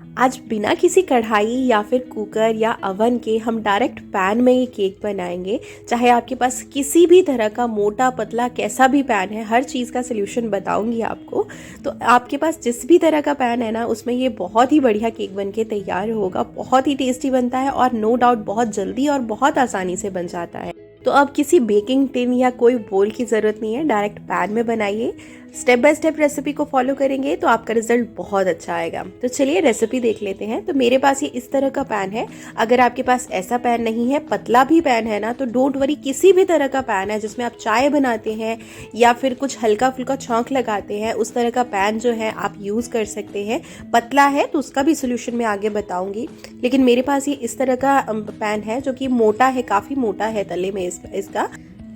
आज बिना किसी कढ़ाई या फिर कुकर या अवन के हम डायरेक्ट पैन में ये केक बनाएंगे। चाहे आपके पास किसी भी तरह का मोटा पतला कैसा भी पैन है, हर चीज़ का सलूशन बताऊंगी आपको। तो आपके पास जिस भी तरह का पैन है ना, उसमें ये बहुत ही बढ़िया केक बन के तैयार होगा। बहुत ही टेस्टी बनता है और नो डाउट बहुत जल्दी और बहुत आसानी से बन जाता है। तो अब किसी बेकिंग टिन या कोई बोल की ज़रूरत नहीं है, डायरेक्ट पैन में बनाइए। स्टेप बाय स्टेप रेसिपी को फॉलो करेंगे तो आपका रिजल्ट बहुत अच्छा आएगा। तो चलिए रेसिपी देख लेते हैं। तो मेरे पास ये इस तरह का पैन है। अगर आपके पास ऐसा पैन नहीं है, पतला भी पैन है ना, तो डोंट वरी, किसी भी तरह का पैन है जिसमें आप चाय बनाते हैं या फिर कुछ हल्का फुल्का छौंक लगाते हैं, उस तरह का पैन जो है आप यूज़ कर सकते हैं। पतला है तो उसका भी सोल्यूशन मैं आगे बताऊंगी, लेकिन मेरे पास ये इस तरह का पैन है जो कि मोटा है, काफ़ी मोटा है तले में इसका।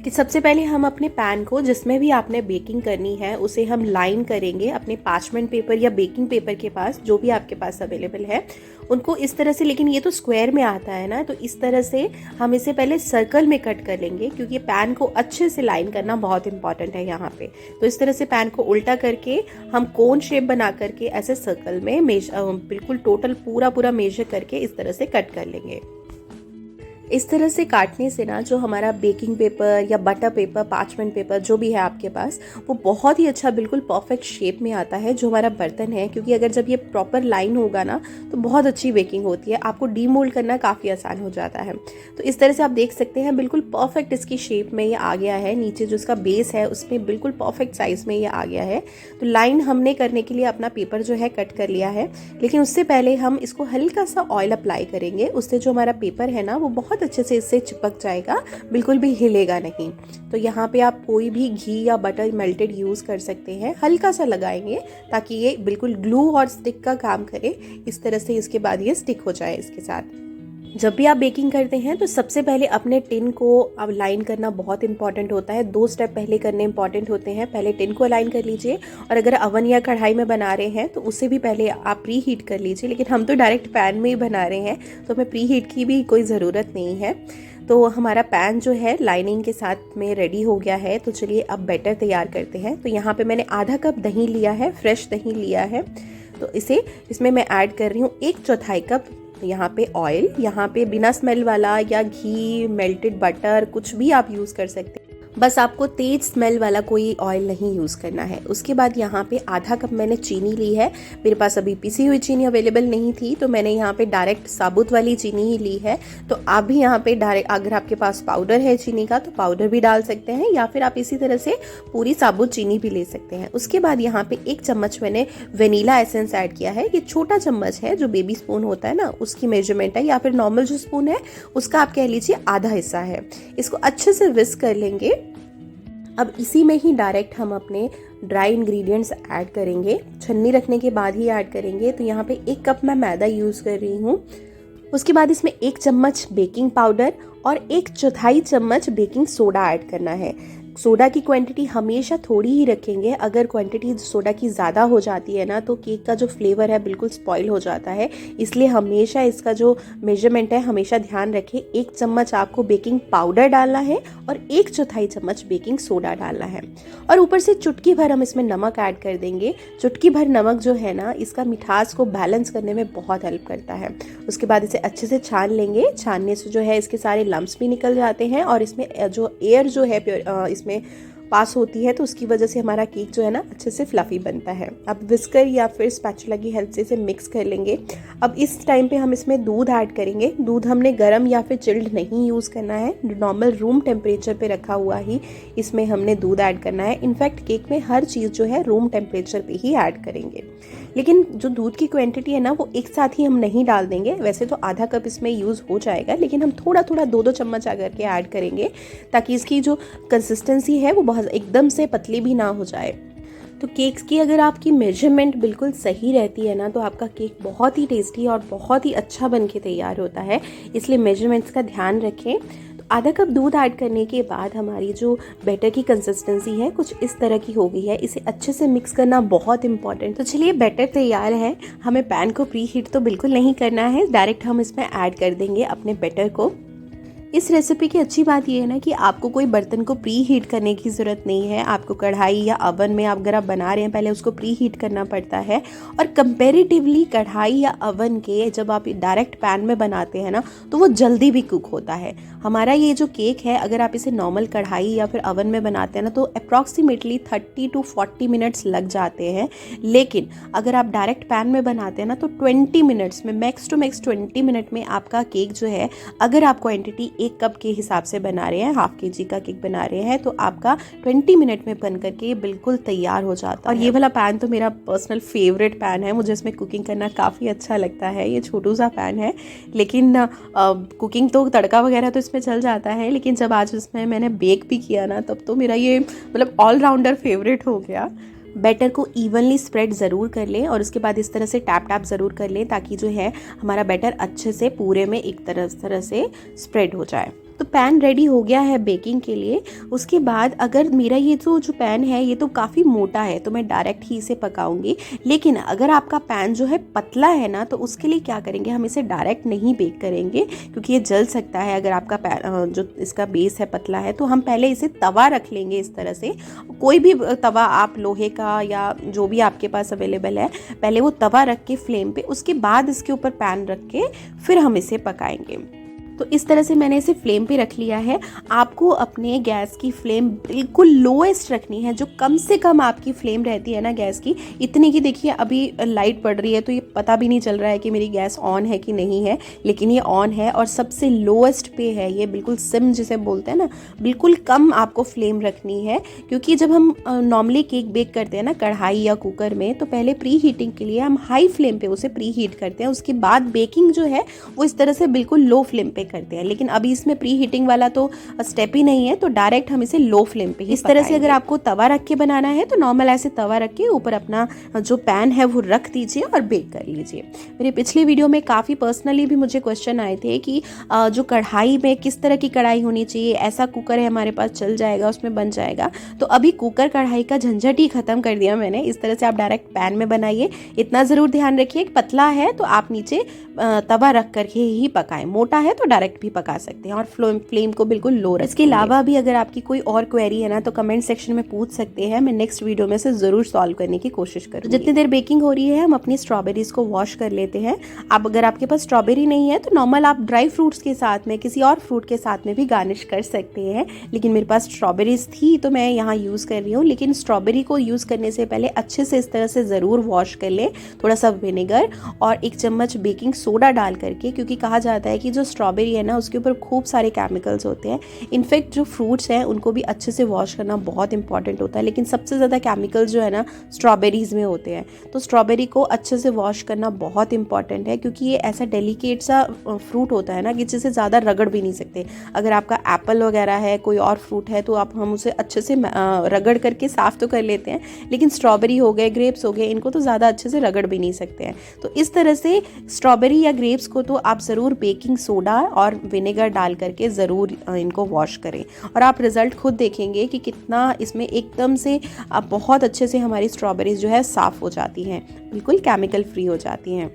कि सबसे पहले हम अपने पैन को, जिसमें भी आपने बेकिंग करनी है, उसे हम लाइन करेंगे अपने पार्चमेंट पेपर या बेकिंग पेपर के पास, जो भी आपके पास अवेलेबल है उनको इस तरह से। लेकिन ये तो स्क्वायर में आता है ना, तो इस तरह से हम इसे पहले सर्कल में कट कर लेंगे, क्योंकि पैन को अच्छे से लाइन करना बहुत इंपॉर्टेंट है यहाँ पे। तो इस तरह से पैन को उल्टा करके हम कोन शेप बना करके ऐसे सर्कल में बिल्कुल टोटल पूरा मेजर करके इस तरह से कट कर लेंगे। इस तरह से काटने से ना, जो हमारा बेकिंग पेपर या बटर पेपर, पार्चमेंट पेपर जो भी है आपके पास, वो बहुत ही अच्छा बिल्कुल परफेक्ट शेप में आता है जो हमारा बर्तन है। क्योंकि अगर जब ये प्रॉपर लाइन होगा ना, तो बहुत अच्छी बेकिंग होती है, आपको डीमोल्ड करना काफ़ी आसान हो जाता है। तो इस तरह से आप देख सकते हैं बिल्कुल परफेक्ट इसकी शेप में ये आ गया है। नीचे जो इसका बेस है उसमें बिल्कुल परफेक्ट साइज में ये आ गया है। तो लाइन हमने करने के लिए अपना पेपर जो है कट कर लिया है, लेकिन उससे पहले हम इसको हल्का सा ऑयल अप्लाई करेंगे। उससे जो हमारा पेपर है ना, वो बहुत अच्छे से इससे चिपक जाएगा, बिल्कुल भी हिलेगा नहीं। तो यहाँ पे आप कोई भी घी या बटर मेल्टेड यूज़ कर सकते हैं। हल्का सा लगाएंगे ताकि ये बिल्कुल ग्लू और स्टिक का काम करे। इस तरह से इसके बाद ये स्टिक हो जाए इसके साथ। जब भी आप बेकिंग करते हैं तो सबसे पहले अपने टिन को अब अलाइन करना बहुत इंपॉर्टेंट होता है। 2 स्टेप पहले करने इंपॉर्टेंट होते हैं। पहले टिन को अलाइन कर लीजिए, और अगर अवन या कढ़ाई में बना रहे हैं तो उससे भी पहले आप प्री हीट कर लीजिए। लेकिन हम तो डायरेक्ट पैन में ही बना रहे हैं, तो हमें प्री हीट की भी कोई ज़रूरत नहीं है। तो हमारा पैन जो है लाइनिंग के साथ में रेडी हो गया है। तो चलिए अब बैटर तैयार करते हैं। तो यहाँ पे मैंने आधा कप दही लिया है, फ्रेश दही लिया है। तो इसमें मैं ऐड कर रही हूँ 1/4 कप यहाँ पे ऑयल। यहाँ पे बिना स्मेल वाला या घी, मेल्टेड बटर, कुछ भी आप यूज़ कर सकते हैं, बस आपको तेज स्मेल वाला कोई ऑयल नहीं यूज़ करना है। उसके बाद यहाँ पे आधा कप मैंने चीनी ली है। मेरे पास अभी पिसी हुई चीनी अवेलेबल नहीं थी, तो मैंने यहाँ पे डायरेक्ट साबुत वाली चीनी ही ली है। तो आप भी यहाँ पे डायरेक्ट, अगर आपके पास पाउडर है चीनी का, तो पाउडर भी डाल सकते हैं, या फिर आप इसी तरह से पूरी साबुत चीनी भी ले सकते हैं। उसके बाद यहाँ पे 1 चम्मच मैंने वेनीला एसेंस ऐड किया है। ये छोटा चम्मच है, जो बेबी स्पून होता है ना, उसकी मेजरमेंट है, या फिर नॉर्मल जो स्पून है उसका आप कह लीजिए आधा हिस्सा है। इसको अच्छे से विस्क कर लेंगे। अब इसी में ही डायरेक्ट हम अपने ड्राई इंग्रेडिएंट्स ऐड करेंगे, छन्नी रखने के बाद ही ऐड करेंगे। तो यहाँ पे 1 कप मैं मैदा यूज़ कर रही हूँ। उसके बाद इसमें 1 चम्मच बेकिंग पाउडर और 1/4 चम्मच बेकिंग सोडा ऐड करना है। सोडा की क्वांटिटी हमेशा थोड़ी ही रखेंगे। अगर क्वांटिटी सोडा की ज़्यादा हो जाती है ना, तो केक का जो फ्लेवर है बिल्कुल स्पॉइल हो जाता है। इसलिए हमेशा इसका जो मेजरमेंट है हमेशा ध्यान रखें। 1 चम्मच आपको बेकिंग पाउडर डालना है और 1/4 चम्मच बेकिंग सोडा डालना है। और ऊपर से चुटकी भर हम इसमें नमक ऐड कर देंगे। चुटकी भर नमक जो है ना, इसका मिठास को बैलेंस करने में बहुत हेल्प करता है। उसके बाद इसे अच्छे से छान लेंगे। छानने से जो है इसके सारे लम्स भी निकल जाते हैं, और इसमें जो एयर जो है इसमें पास होती है, तो उसकी वजह से हमारा केक जो है ना अच्छे से फ्लफी बनता है। अब विस्कर या फिर स्पैचुला की हेल्प से इसे मिक्स कर लेंगे। अब इस टाइम पे हम इसमें दूध ऐड करेंगे। दूध हमने गर्म या फिर चिल्ड नहीं यूज़ करना है, नॉर्मल रूम टेम्परेचर पे रखा हुआ ही इसमें हमने दूध ऐड करना है। इनफैक्ट केक में हर चीज़ जो है रूम टेम्परेचर पे ही ऐड करेंगे। लेकिन जो दूध की क्वांटिटी है ना, वो एक साथ ही हम नहीं डाल देंगे। वैसे तो आधा कप इसमें यूज़ हो जाएगा, लेकिन हम थोड़ा थोड़ा 2-2 चम्मच आकर के ऐड करेंगे, ताकि इसकी जो कंसिस्टेंसी है वो बहुत एकदम से पतली भी ना हो जाए। तो केक्स की अगर आपकी मेजरमेंट बिल्कुल सही रहती है ना, तो आपका केक बहुत ही टेस्टी और बहुत ही अच्छा बन के तैयार होता है। इसलिए मेजरमेंट्स का ध्यान रखें। आधा कप दूध ऐड करने के बाद हमारी जो बैटर की कंसिस्टेंसी है कुछ इस तरह की हो गई है। इसे अच्छे से मिक्स करना बहुत इंपॉर्टेंट। तो चलिए बैटर तैयार है। हमें पैन को प्री हीट तो बिल्कुल नहीं करना है, डायरेक्ट हम इसमें ऐड कर देंगे अपने बैटर को। इस रेसिपी की अच्छी बात ये है ना कि आपको कोई बर्तन को प्री हीट करने की ज़रूरत नहीं है। आपको कढ़ाई या अवन में अगर आप बना रहे हैं पहले उसको प्री हीट करना पड़ता है। और कंपैरेटिवली कढ़ाई या अवन के जब आप डायरेक्ट पैन में बनाते हैं ना तो वो जल्दी भी कुक होता है। हमारा ये जो केक है अगर आप इसे नॉर्मल कढ़ाई या फिर अवन में बनाते हैं ना तो अप्रॉक्सीमेटली 30 to 40 मिनट्स लग जाते हैं। लेकिन अगर आप डायरेक्ट पैन में बनाते हैं ना तो 20 मिनट्स में, मैक्स टू मैक्स 20 मिनट में आपका केक जो है, अगर आप क्वांटिटी 1 कप के हिसाब से बना रहे हैं, हाफ kg का केक बना रहे हैं, तो आपका 20 मिनट में बन करके ये बिल्कुल तैयार हो जाता है। और ये वाला पैन तो मेरा पर्सनल फेवरेट पैन है, मुझे इसमें कुकिंग करना काफ़ी अच्छा लगता है। ये छोटू सा पैन है लेकिन कुकिंग तो तड़का वगैरह तो इसमें चल जाता है, लेकिन जब आज इसमें मैंने बेक भी किया ना तब तो मेरा ये मतलब ऑलराउंडर फेवरेट हो गया। बैटर को इवनली स्प्रेड ज़रूर कर लें और उसके बाद इस तरह से टैप टैप ज़रूर कर लें ताकि जो है हमारा बैटर अच्छे से पूरे में एक तरह से स्प्रेड हो जाए। तो पैन रेडी हो गया है बेकिंग के लिए। उसके बाद अगर मेरा ये जो पैन है ये तो काफ़ी मोटा है तो मैं डायरेक्ट ही इसे पकाऊंगी। लेकिन अगर आपका पैन जो है पतला है ना तो उसके लिए क्या करेंगे, हम इसे डायरेक्ट नहीं बेक करेंगे क्योंकि ये जल सकता है। अगर आपका पैन जो इसका बेस है पतला है तो हम पहले इसे तवा रख लेंगे इस तरह से। कोई भी तवा आप लोहे का या जो भी आपके पास अवेलेबल है, पहले वो तवा रख के फ्लेम पे, उसके बाद इसके ऊपर पैन रख के फिर हम इसे पकाएंगे। तो इस तरह से मैंने इसे फ्लेम पे रख लिया है। आपको अपने गैस की फ्लेम बिल्कुल लोएस्ट रखनी है, जो कम से कम आपकी फ्लेम रहती है ना गैस की, इतनी की। देखिए अभी लाइट पड़ रही है तो ये पता भी नहीं चल रहा है कि मेरी गैस ऑन है कि नहीं है, लेकिन ये ऑन है और सबसे लोएस्ट पे है। ये बिल्कुल सिम जिसे बोलते हैं ना, बिल्कुल कम आपको फ्लेम रखनी है। क्योंकि जब हम नॉर्मली केक बेक करते हैं ना कढ़ाई या कुकर में, तो पहले प्री हीटिंग के लिए हम हाई फ्लेम पे उसे प्री हीट करते हैं, उसके बाद बेकिंग जो है वो इस तरह से बिल्कुल लो फ्लेम पे करते हैं। लेकिन अभी इसमें प्री हीटिंग वाला तो स्टेप ही नहीं है, तो डायरेक्ट हम इसे लो फ्लेम पे ही इस तरह से। अगर आपको तवा रख के बनाना है तो नॉर्मल ऐसे तवा रख के ऊपर अपना जो पैन है वो रख दीजिए और बेक कर लीजिए। मेरे पिछले वीडियो में काफ़ी पर्सनली भी मुझे क्वेश्चन आए थे कि जो कढ़ाई में किस तरह की कढ़ाई होनी चाहिए, ऐसा कुकर है हमारे पास चल जाएगा, उसमें बन जाएगा। तो अभी कुकर कढ़ाई का झंझट ही खत्म कर दिया मैंने। इस तरह से आप डायरेक्ट पैन में बनाइए। इतना ज़रूर ध्यान रखिए कि पतला है तो आप नीचे तवा रख करके ही पकाएं, मोटा है तो डायरेक्ट भी पका सकते हैं। और फ्लेम को बिल्कुल लो रखें। इसके अलावा भी अगर आपकी कोई और क्वेरी है ना तो कमेंट सेक्शन में पूछ सकते हैं, मैं नेक्स्ट वीडियो में से ज़रूर सॉल्व करने की कोशिश करूँ। जितनी देर बेकिंग हो रही है हम अपनी स्ट्रॉबेरीज को वॉश कर लेते हैं। अब अगर आपके पास स्ट्रॉबेरी नहीं है तो नॉर्मल आप ड्राई फ्रूट्स के साथ में, किसी और फ्रूट के साथ में भी गार्निश कर सकते हैं, लेकिन मेरे पास स्ट्रॉबेरीज थी तो मैं यहाँ यूज़ कर रही हूँ। लेकिन स्ट्रॉबेरी को यूज़ करने से पहले अच्छे से इस तरह से ज़रूर वॉश कर लें, थोड़ा सा विनेगर और 1 चम्मच बेकिंग सोडा डाल करके, क्योंकि कहा जाता है कि जो स्ट्रॉबेरी है ना उसके ऊपर खूब सारे केमिकल्स होते हैं। इनफैक्ट जो फ्रूट्स हैं उनको भी अच्छे से वॉश करना बहुत इंपॉर्टेंट होता है, लेकिन सबसे ज़्यादा केमिकल्स जो है ना स्ट्रॉबेरीज़ में होते हैं। तो स्ट्रॉबेरी को अच्छे से वॉश करना बहुत इंपॉर्टेंट है, क्योंकि ये ऐसा डेलिकेट सा फ्रूट होता है ना कि जिसे ज़्यादा रगड़ भी नहीं सकते। अगर आपका एप्पल वगैरह है, कोई और फ्रूट है, तो हम उसे अच्छे से रगड़ करके साफ़ तो कर लेते हैं, लेकिन स्ट्रॉबेरी हो गए, ग्रेप्स हो गए, इनको तो ज़्यादा अच्छे से रगड़ भी नहीं सकते हैं। तो इस तरह से स्ट्रॉबेरी या ग्रेप्स को तो आप ज़रूर बेकिंग सोडा और विनेगर डाल करके ज़रूर इनको वॉश करें, और आप रिज़ल्ट खुद देखेंगे कि कितना इसमें एकदम से आप बहुत अच्छे से हमारी स्ट्रॉबेरीज जो है साफ़ हो जाती हैं, बिल्कुल केमिकल फ्री हो जाती हैं।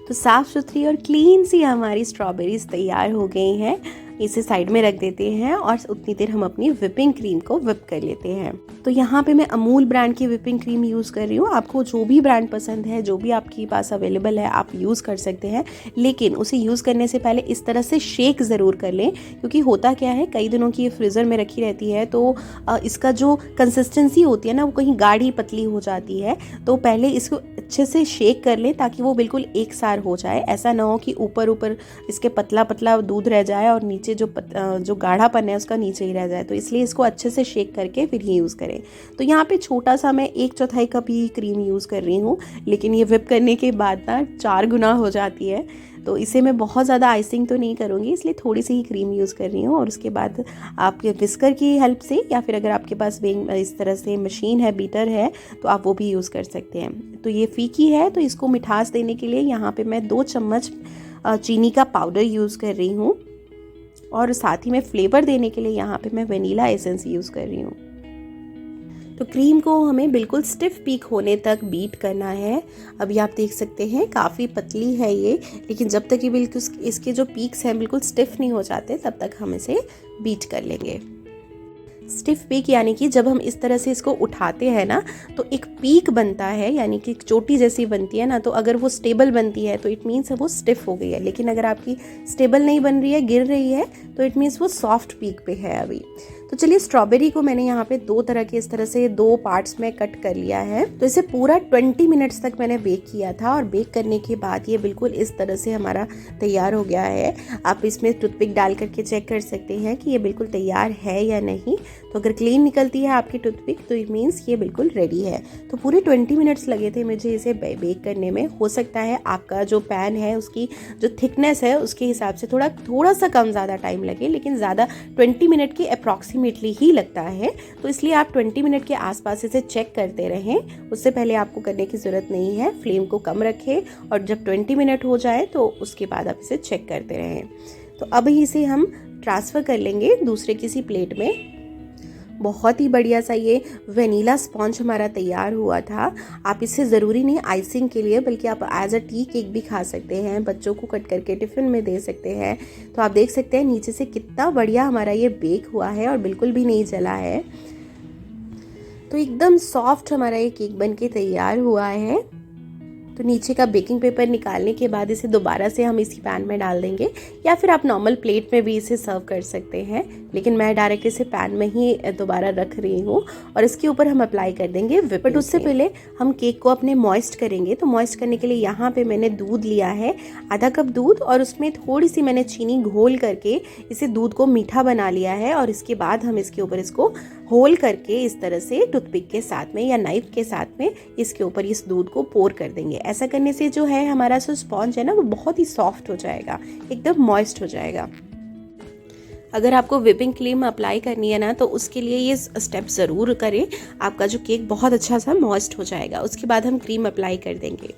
तो साफ़ सुथरी और क्लीन सी हमारी स्ट्रॉबेरीज तैयार हो गई हैं। इसे साइड में रख देते हैं और उतनी देर हम अपनी विपिंग क्रीम को विप कर लेते हैं। तो यहाँ पे मैं अमूल ब्रांड की विपिंग क्रीम यूज़ कर रही हूँ। आपको जो भी ब्रांड पसंद है, जो भी आपके पास अवेलेबल है, आप यूज़ कर सकते हैं, लेकिन उसे यूज़ करने से पहले इस तरह से शेक ज़रूर कर लें, क्योंकि होता क्या है कई दिनों की ये फ्रीज़र में रखी रहती है तो इसका जो कंसिस्टेंसी होती है ना वो कहीं गाढ़ी पतली हो जाती है। तो पहले इसको अच्छे से शेक कर लें ताकि वो बिल्कुल एक सार हो जाए। ऐसा ना हो कि ऊपर ऊपर इसके पतला पतला दूध रह जाए और नीचे जो गाढ़ापन है उसका नीचे ही रह जाए। तो इसलिए इसको अच्छे से शेक करके फिर ही यूज़ करें। तो यहाँ पे छोटा सा मैं 1/4 कप ही क्रीम यूज़ कर रही हूँ, लेकिन ये विप करने के बाद ना 4 गुना हो जाती है। तो इसे मैं बहुत ज़्यादा आइसिंग तो नहीं करूँगी, इसलिए थोड़ी सी ही क्रीम यूज़ कर रही हूँ। और उसके बाद आप विस्कर की हेल्प से, या फिर अगर आपके पास इस तरह से मशीन है, बीटर है, तो आप वो भी यूज़ कर सकते हैं। तो ये फीकी है तो इसको मिठास देने के लिए यहाँ पे मैं 2 चम्मच चीनी का पाउडर यूज़ कर रही हूँ, और साथ ही में फ्लेवर देने के लिए यहाँ पे मैं वनीला एसेंस यूज़ कर रही हूँ। तो क्रीम को हमें बिल्कुल स्टिफ पीक होने तक बीट करना है। अभी आप देख सकते हैं काफ़ी पतली है ये, लेकिन जब तक ये बिल्कुल इसके जो पीक्स हैं बिल्कुल स्टिफ नहीं हो जाते तब तक हम इसे बीट कर लेंगे। स्टिफ पीक यानी कि जब हम इस तरह से इसको उठाते हैं ना तो एक पीक बनता है, यानी कि एक चोटी जैसी बनती है ना, तो अगर वो स्टेबल बनती है तो इट मीन्स वो स्टिफ हो गई है। लेकिन अगर आपकी स्टेबल नहीं बन रही है, गिर रही है, तो इट मीन्स वो सॉफ्ट पीक पे है अभी। तो चलिए, स्ट्रॉबेरी को मैंने यहाँ पे दो तरह के इस तरह से दो पार्ट्स में कट कर लिया है। तो इसे पूरा 20 मिनट्स तक मैंने बेक किया था और बेक करने के बाद ये बिल्कुल इस तरह से हमारा तैयार हो गया है। आप इसमें टूथपिक डाल करके चेक कर सकते हैं कि ये बिल्कुल तैयार है या नहीं। तो अगर क्लीन निकलती है आपकी टूथपिक तो इट मीन्स ये बिल्कुल रेडी है। तो पूरे 20 मिनट्स लगे थे मुझे इसे बेक करने में। हो सकता है आपका जो पैन है उसकी जो थिकनेस है उसके हिसाब से थोड़ा सा कम ज़्यादा टाइम लगे, लेकिन ज़्यादा 20 मिनट के अप्रॉक्सीमेटली ही लगता है। तो इसलिए आप 20 मिनट के आसपास इसे चेक करते रहें। उससे पहले आपको करने की ज़रूरत नहीं है। फ्लेम को कम रखें और जब 20 मिनट हो जाए तो उसके बाद आप इसे चेक करते रहें। तो अब इसे हम ट्रांसफ़र कर लेंगे दूसरे किसी प्लेट में। बहुत ही बढ़िया सा ये वेनीला स्पॉन्ज हमारा तैयार हुआ था। आप इसे ज़रूरी नहीं आइसिंग के लिए, बल्कि आप एज अ टी केक भी खा सकते हैं, बच्चों को कट करके टिफ़िन में दे सकते हैं। तो आप देख सकते हैं नीचे से कितना बढ़िया हमारा ये बेक हुआ है और बिल्कुल भी नहीं जला है। तो एकदम सॉफ्ट हमारा ये केक बन के तैयार हुआ है। तो नीचे का बेकिंग पेपर निकालने के बाद इसे दोबारा से हम इसी पैन में डाल देंगे, या फिर आप नॉर्मल प्लेट में भी इसे सर्व कर सकते हैं, लेकिन मैं डायरेक्ट इसे पैन में ही दोबारा रख रही हूँ। और इसके ऊपर हम अप्लाई कर देंगे व्हिप। बट उससे पहले हम केक को अपने मॉइस्ट करेंगे। तो मॉइस्ट करने के लिए यहाँ पे मैंने दूध लिया है, आधा कप दूध, और उसमें थोड़ी सी मैंने चीनी घोल करके इसे दूध को मीठा बना लिया है। और इसके बाद हम इसके ऊपर इसको होल करके इस तरह से टूथपिक के साथ में या नाइफ के साथ में इसके ऊपर इस दूध को पोर कर देंगे। ऐसा करने से जो है हमारा जो स्पॉन्ज है ना वो बहुत ही सॉफ्ट हो जाएगा, एकदम मॉइस्ट हो जाएगा। अगर आपको व्हिपिंग क्रीम अप्लाई करनी है ना तो उसके लिए ये स्टेप ज़रूर करें, आपका जो केक बहुत अच्छा सा मॉइस्ट हो जाएगा। उसके बाद हम क्रीम अप्लाई कर देंगे।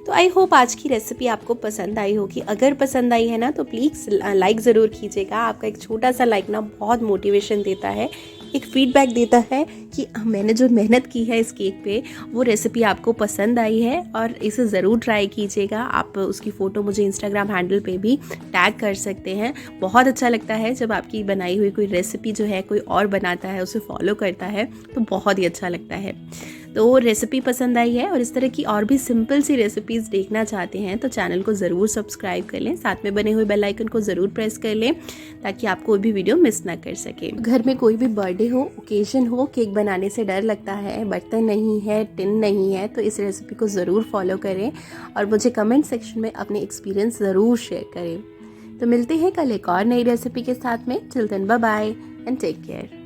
तो आई होप आज की रेसिपी आपको पसंद आई होगी। अगर पसंद आई है ना तो प्लीज़ लाइक ज़रूर कीजिएगा। आपका एक छोटा सा लाइक ना बहुत मोटिवेशन देता है, एक फीडबैक देता है कि मैंने जो मेहनत की है इस केक पे वो रेसिपी आपको पसंद आई है, और इसे ज़रूर ट्राई कीजिएगा। आप उसकी फ़ोटो मुझे इंस्टाग्राम हैंडल पे भी टैग कर सकते हैं। बहुत अच्छा लगता है जब आपकी बनाई हुई कोई रेसिपी जो है कोई और बनाता है, उसे फॉलो करता है, तो बहुत ही अच्छा लगता है। तो रेसिपी पसंद आई है और इस तरह की और भी सिंपल सी रेसिपीज़ देखना चाहते हैं तो चैनल को ज़रूर सब्सक्राइब कर लें, साथ में बने हुए बेल आइकन को ज़रूर प्रेस कर लें ताकि आप कोई भी वीडियो मिस ना कर सके। घर में कोई भी बर्थडे हो, ओकेजन हो, केक बनाने से डर लगता है, बर्तन नहीं है, टिन नहीं है, तो इस रेसिपी को ज़रूर फॉलो करें और मुझे कमेंट सेक्शन में अपने एक्सपीरियंस ज़रूर शेयर करें। तो मिलते हैं कल एक और नई रेसिपी के साथ में। Till then bye bye and take care.